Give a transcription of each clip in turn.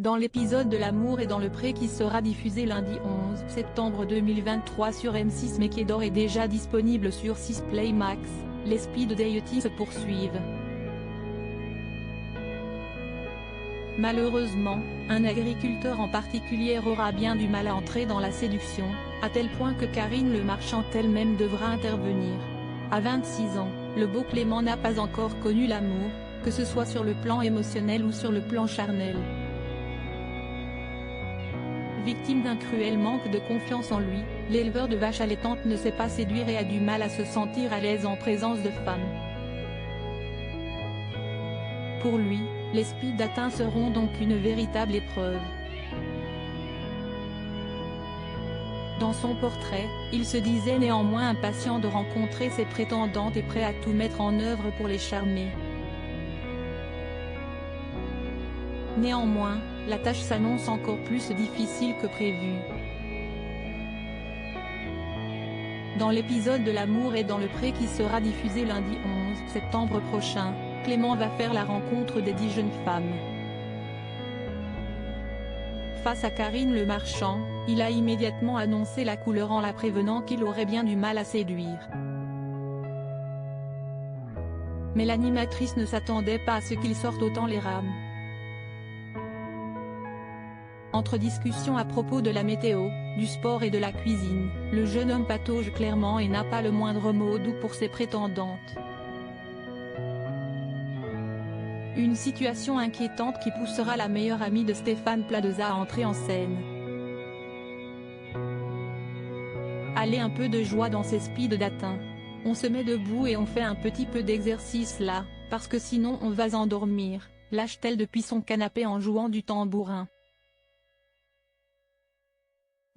Dans l'épisode de L'amour est dans le pré qui sera diffusé lundi 11 septembre 2023 sur M6 mais qui est d'ores et déjà disponible sur 6 Play Max, les speed dating se poursuivent. Malheureusement, un agriculteur en particulier aura bien du mal à entrer dans la séduction, à tel point que Karine Le Marchand elle-même devra intervenir. À 26 ans, le beau Clément n'a pas encore connu l'amour, que ce soit sur le plan émotionnel ou sur le plan charnel. Victime d'un cruel manque de confiance en lui, l'éleveur de vaches allaitantes ne sait pas séduire et a du mal à se sentir à l'aise en présence de femmes. Pour lui, les speed dating seront donc une véritable épreuve. Dans son portrait, il se disait néanmoins impatient de rencontrer ses prétendantes et prêt à tout mettre en œuvre pour les charmer. Néanmoins, la tâche s'annonce encore plus difficile que prévu. Dans l'épisode de L'amour est dans le pré qui sera diffusé lundi 11 septembre prochain, Clément va faire la rencontre des 10 jeunes femmes. Face à Karine Le Marchand, il a immédiatement annoncé la couleur en la prévenant qu'il aurait bien du mal à séduire. Mais l'animatrice ne s'attendait pas à ce qu'il sorte autant les rames. Entre discussions à propos de la météo, du sport et de la cuisine, le jeune homme patauge clairement et n'a pas le moindre mot doux pour ses prétendantes. Une situation inquiétante qui poussera la meilleure amie de Stéphane Plaza à entrer en scène. Allez, un peu de joie dans ces speed dating. On se met debout et on fait un petit peu d'exercice là, parce que sinon on va s'endormir, lâche-t-elle depuis son canapé en jouant du tambourin.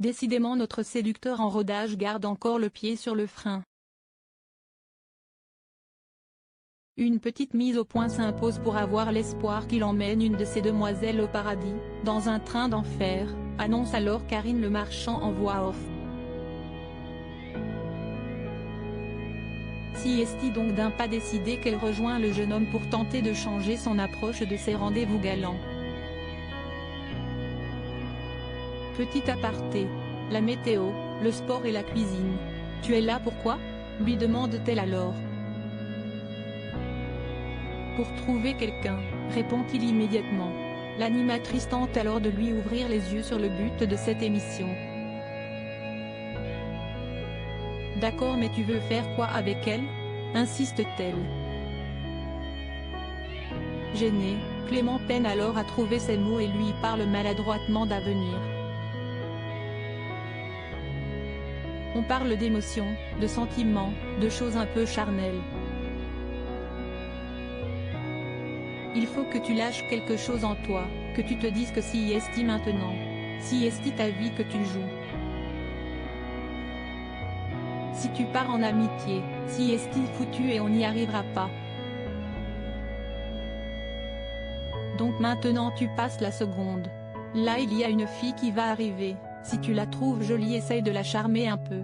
Décidément notre séducteur en rodage garde encore le pied sur le frein. Une petite mise au point s'impose pour avoir l'espoir qu'il emmène une de ces demoiselles au paradis, dans un train d'enfer, annonce alors Karine Le Marchand en voix off. Si est-il donc d'un pas décidé qu'elle rejoint le jeune homme pour tenter de changer son approche de ses rendez-vous galants. Petit aparté. La météo, le sport et la cuisine. Tu es là pourquoi ? Lui demande-t-elle alors. Pour trouver quelqu'un, répond-il immédiatement. L'animatrice tente alors de lui ouvrir les yeux sur le but de cette émission. D'accord, mais tu veux faire quoi avec elle ? Insiste-t-elle. Gêné, Clément peine alors à trouver ses mots et lui parle maladroitement d'avenir. On parle d'émotions, de sentiments, de choses un peu charnelles. Il faut que tu lâches quelque chose en toi, que tu te dises que si est maintenant, si est ta vie que tu joues. Si tu pars en amitié, si est foutu et on n'y arrivera pas. Donc maintenant tu passes la seconde. Là il y a une fille qui va arriver, si tu la trouves jolie essaye de la charmer un peu.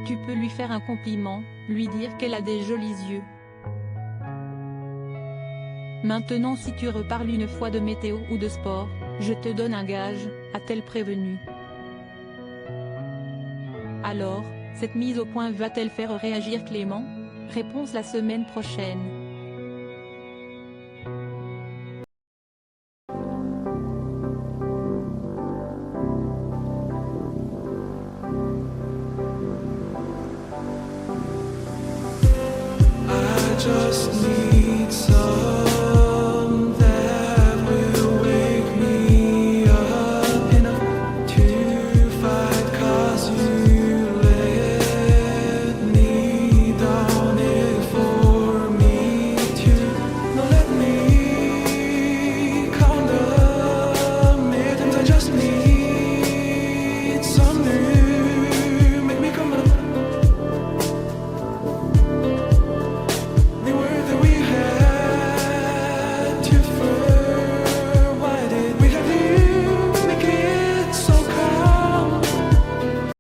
Tu peux lui faire un compliment, lui dire qu'elle a des jolis yeux. Maintenant si tu reparles une fois de météo ou de sport, je te donne un gage, a-t-elle prévenu. Alors, cette mise au point va-t-elle faire réagir Clément ? Réponse la semaine prochaine. I just need